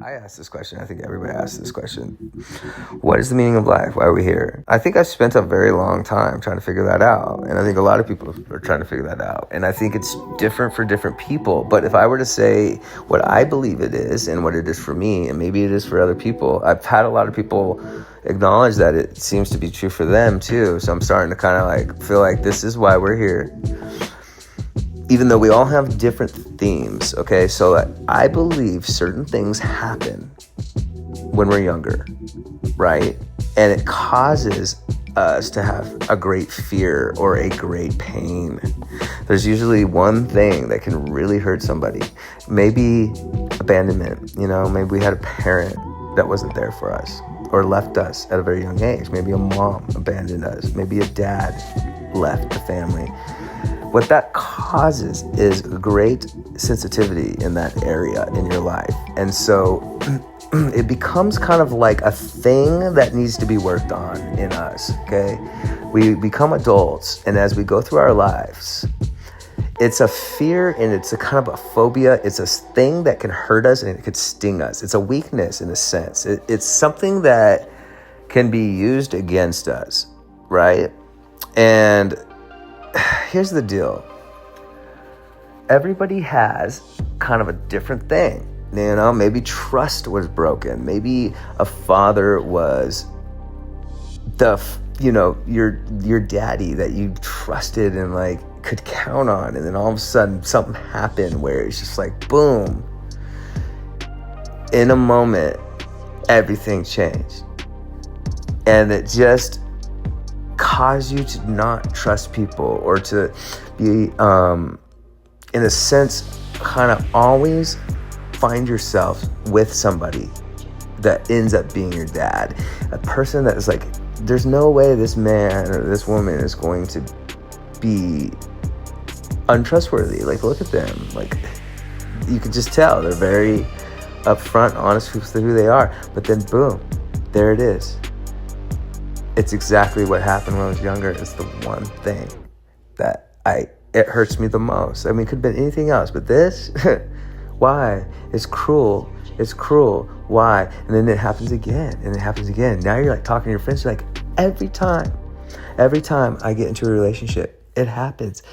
I asked this question. I think everybody asks this question. What is the meaning of life? Why are we here? I think I've spent a very long time trying to figure that out. And I think a lot of people are trying to figure that out. And I think it's different for different people. But if I were to say what I believe it is and what it is for me, and maybe it is for other people, I've had a lot of people acknowledge that it seems to be true for them too. So I'm starting to kind of like feel like this is why we're here. Even though we all have different themes, okay? So I believe certain things happen when we're younger, right? And it causes us to have a great fear or a great pain. There's usually one thing that can really hurt somebody. Maybe abandonment, maybe we had a parent that wasn't there for us or left us at a very young age. Maybe a mom abandoned us. Maybe a dad left the family. What that causes is great sensitivity in that area in your life. And so it becomes kind of like a thing that needs to be worked on in us, okay? We become adults, and as we go through our lives, it's a fear and it's a kind of a phobia. It's a thing that can hurt us and it could sting us. It's a weakness in a sense. It's something that can be used against us, right? And here's the deal. Everybody has kind of a different thing. Maybe trust was broken. Maybe a father was your daddy that you trusted and like could count on. And then all of a sudden something happened where it's just like, boom. In a moment, everything changed. And it just cause you to not trust people or to be, in a sense, kind of always find yourself with somebody that ends up being your dad. A person that is like, there's no way this man or this woman is going to be untrustworthy. Like, look at them. Like, you could just tell they're very upfront, honest with who they are. But then, boom, there it is. It's exactly what happened when I was younger. It's the one thing that it hurts me the most. I mean, it could have been anything else, but this, why? It's cruel. It's cruel. Why? And then it happens again, and it happens again. Now you're like talking to your friends, you're like, every time I get into a relationship, it happens.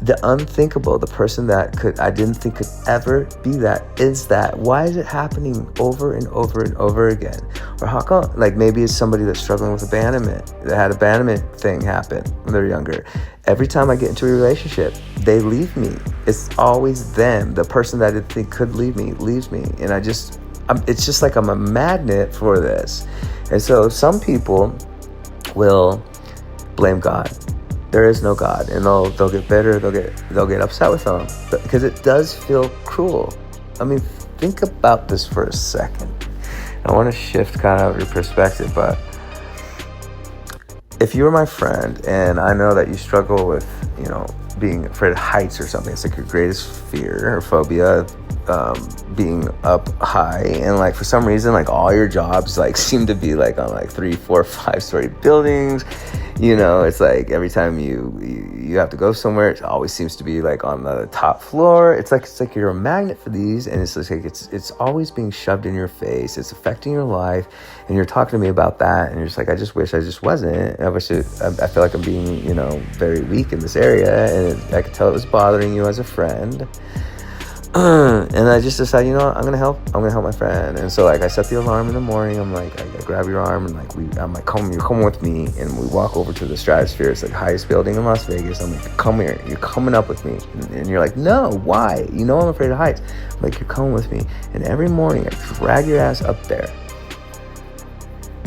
The unthinkable, the person that I didn't think could ever be that, is that. Why is it happening over and over and over again? Or how come? Like, maybe it's somebody that's struggling with abandonment, that had abandonment thing happen when they're younger. Every time I get into a relationship, they leave me. It's always them. The person that I didn't think could leave me, leaves me. And it's just like I'm a magnet for this. And so some people will blame God. There is no God, and they'll get bitter. They'll get upset with them because it does feel cruel. I mean, think about this for a second. I want to shift kind of your perspective, but if you were my friend and I know that you struggle with, being afraid of heights or something, it's like your greatest fear or phobia, being up high, and like for some reason, like all your jobs like seem to be like on like 3, 4, 5-story buildings. It's like every time you have to go somewhere, it always seems to be like on the top floor. It's like you're a magnet for these, and it's just like it's always being shoved in your face. It's affecting your life, and you're talking to me about that, and you're just like, I just wish I just wasn't. I feel like I'm being very weak in this area, and I could tell it was bothering you as a friend. And I just decided, I'm gonna help my friend. And so like I set the alarm in the morning. I'm like, I grab your arm and like I'm like, you're coming with me, and we walk over to the Stratosphere. It's like the highest building in Las Vegas. I'm like, come here, you're coming up with me. And you're like, no, why? I'm afraid of heights. I'm like, you're coming with me. And every morning I drag your ass up there.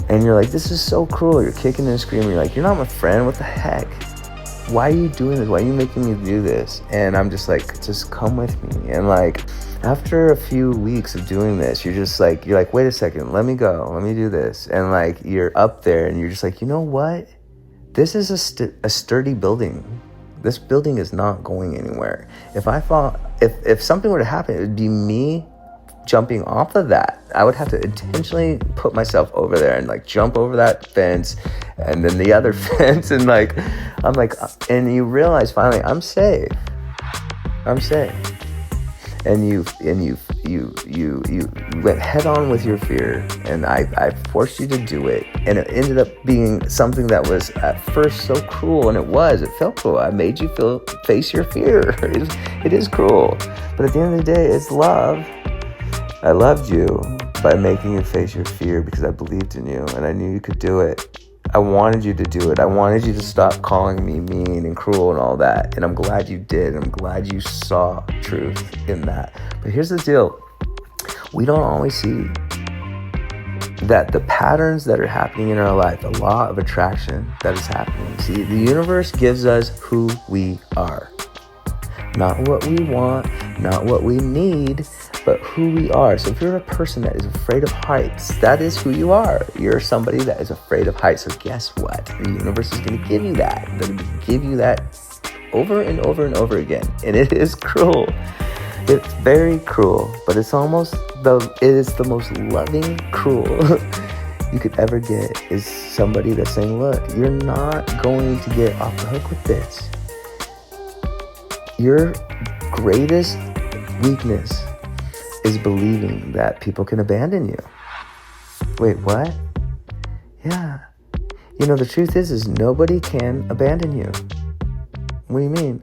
And you're like, this is so cruel. You're kicking and screaming. You're like, you're not my friend. What the heck? Why are you doing this? Why are you making me do this? And I'm just like, just come with me. And like, after a few weeks of doing this, you're like, wait a second, let me go. Let me do this. And like, you're up there and you're just like, you know what? This is a sturdy building. This building is not going anywhere. If something were to happen, it would be me jumping off of that. I would have to intentionally put myself over there and like jump over that fence and then the other fence, and like I'm like, and you realize finally I'm safe. and you went head on with your fear, and I forced you to do it, and it ended up being something that was at first so cruel, and it felt cruel. I made you face your fear. It is cruel, but at the end of the day, it's love. I loved you by making you face your fear because I believed in you and I knew you could do it. I wanted you to do it. I wanted you to stop calling me mean and cruel and all that. And I'm glad you did. I'm glad you saw truth in that. But here's the deal. We don't always see that the patterns that are happening in our life, the law of attraction that is happening. See, the universe gives us who we are. Not what we want, not what we need, but who we are. So if you're a person that is afraid of heights, that is who you are. You're somebody that is afraid of heights. So guess what? The universe is going to give you that. They're going to give you that over and over and over again. And it is cruel. It's very cruel, but it is the most loving cruel you could ever get is somebody that's saying, look, you're not going to get off the hook with this. Your greatest weakness is believing that people can abandon you. Wait, what? Yeah. The truth is nobody can abandon you. What do you mean?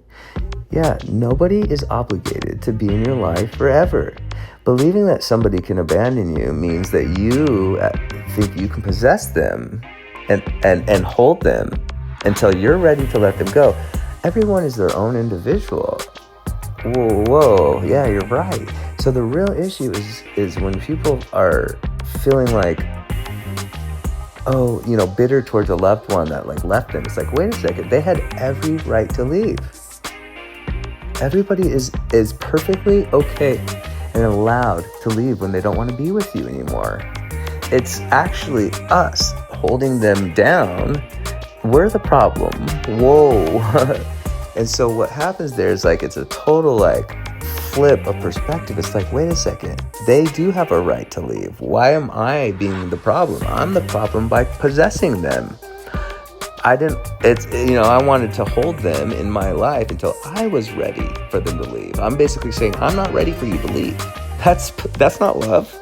Yeah, nobody is obligated to be in your life forever. Believing that somebody can abandon you means that you think you can possess them and hold them until you're ready to let them go. Everyone is their own individual. Whoa, yeah, you're right. So the real issue is when people are feeling like, bitter towards a loved one that left them. It's like, wait a second, they had every right to leave. Everybody is perfectly okay and allowed to leave when they don't want to be with you anymore. It's actually us holding them down. We're the problem. Whoa. And so what happens there is it's a total flip of perspective. It's like, wait a second, they do have a right to leave. Why am I being the problem? I'm the problem by possessing them. I wanted to hold them in my life until I was ready for them to leave. I'm basically saying, I'm not ready for you to leave. That's not love.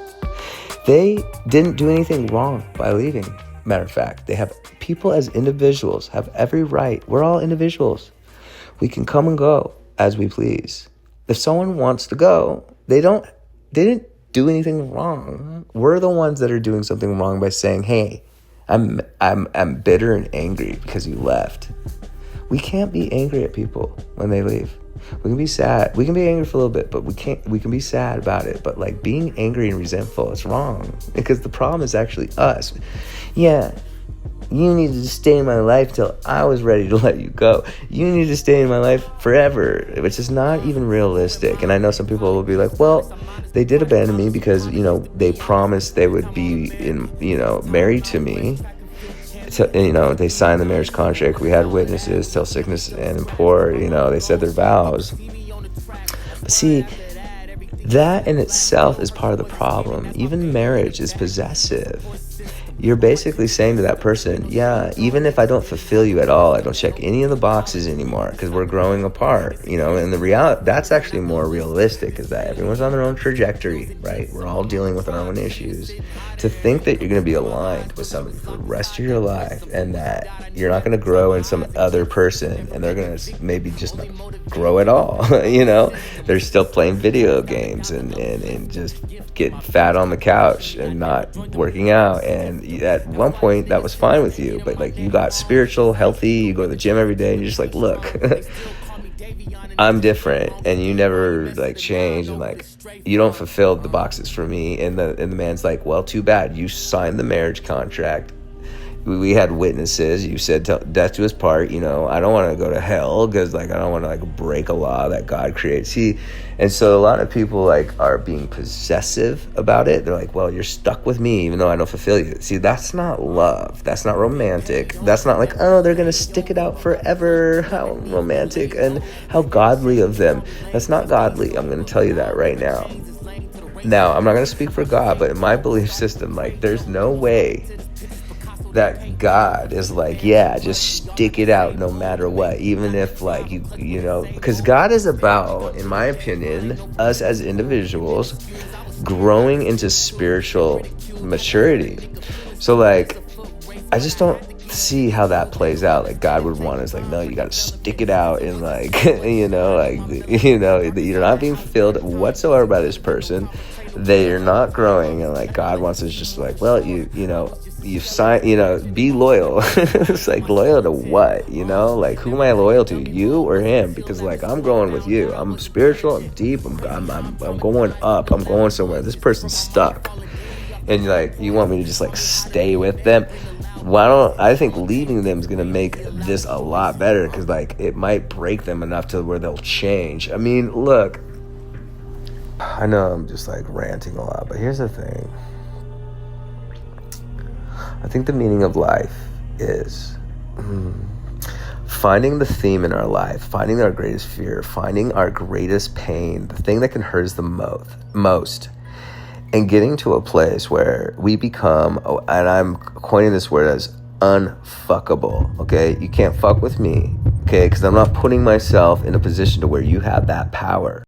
They didn't do anything wrong by leaving. Matter of fact, people as individuals have every right. We're all individuals. We can come and go as we please. If someone wants to go, they didn't do anything wrong. We're the ones that are doing something wrong by saying, "Hey, I'm bitter and angry because you left." We can't be angry at people when they leave. We can be sad. We can be angry for a little bit, but we can be sad about it. But being angry and resentful is wrong because the problem is actually us. Yeah. You needed to stay in my life till I was ready to let you go. You need to stay in my life forever, which is not even realistic. And I know some people will be like, well, they did abandon me because, they promised they would be married to me. So, they signed the marriage contract. We had witnesses till sickness and in poor, they said their vows. But see, that in itself is part of the problem. Even marriage is possessive. You're basically saying to that person, yeah, even if I don't fulfill you at all, I don't check any of the boxes anymore because we're growing apart, and the reality, that's actually more realistic, is that everyone's on their own trajectory, right? We're all dealing with our own issues. To think that you're going to be aligned with somebody for the rest of your life and that you're not going to grow in some other person and they're going to maybe just not grow at all, they're still playing video games and just getting fat on the couch and not working out. And at one point that was fine with you, but you got spiritual, healthy, you go to the gym every day and you're just like, look, I'm different and you never change and you don't fulfill the boxes for me. And the man's like, well, too bad, you signed the marriage contract. We had witnesses. You said death to his part. I don't want to go to hell because I don't want to break a law that God creates. And so a lot of people are being possessive about it. They're like, well, you're stuck with me even though I don't fulfill you. See, that's not love. That's not romantic. That's not they're going to stick it out forever. How romantic and how godly of them. That's not godly. I'm going to tell you that right now. Now, I'm not going to speak for God, but in my belief system, there's no way that God is like, yeah, just stick it out no matter what, even if like you know, because God is about, in my opinion, us as individuals growing into spiritual maturity. So like, I just don't see how that plays out. Like God would want us like, no, you got to stick it out and like, you know, like, you know, you're not being fulfilled whatsoever by this person. They're not growing, and like God wants us just like, well, you know, you sign, you know, be loyal. It's like, loyal to what, you know? Like, who am I loyal to, you or him? Because like, I'm growing with you. I'm spiritual. I'm deep. I'm going up. I'm going somewhere. This person's stuck, and like, you want me to just like stay with them? Why don't I think leaving them is gonna make this a lot better, because like it might break them enough to where they'll change. I mean, look, I know I'm just like ranting a lot, but here's the thing. I think the meaning of life is finding the theme in our life, finding our greatest fear, finding our greatest pain, the thing that can hurt us the most, and getting to a place where we become, and I'm coining this word as unfuckable, okay? You can't fuck with me, okay? Because I'm not putting myself in a position to where you have that power.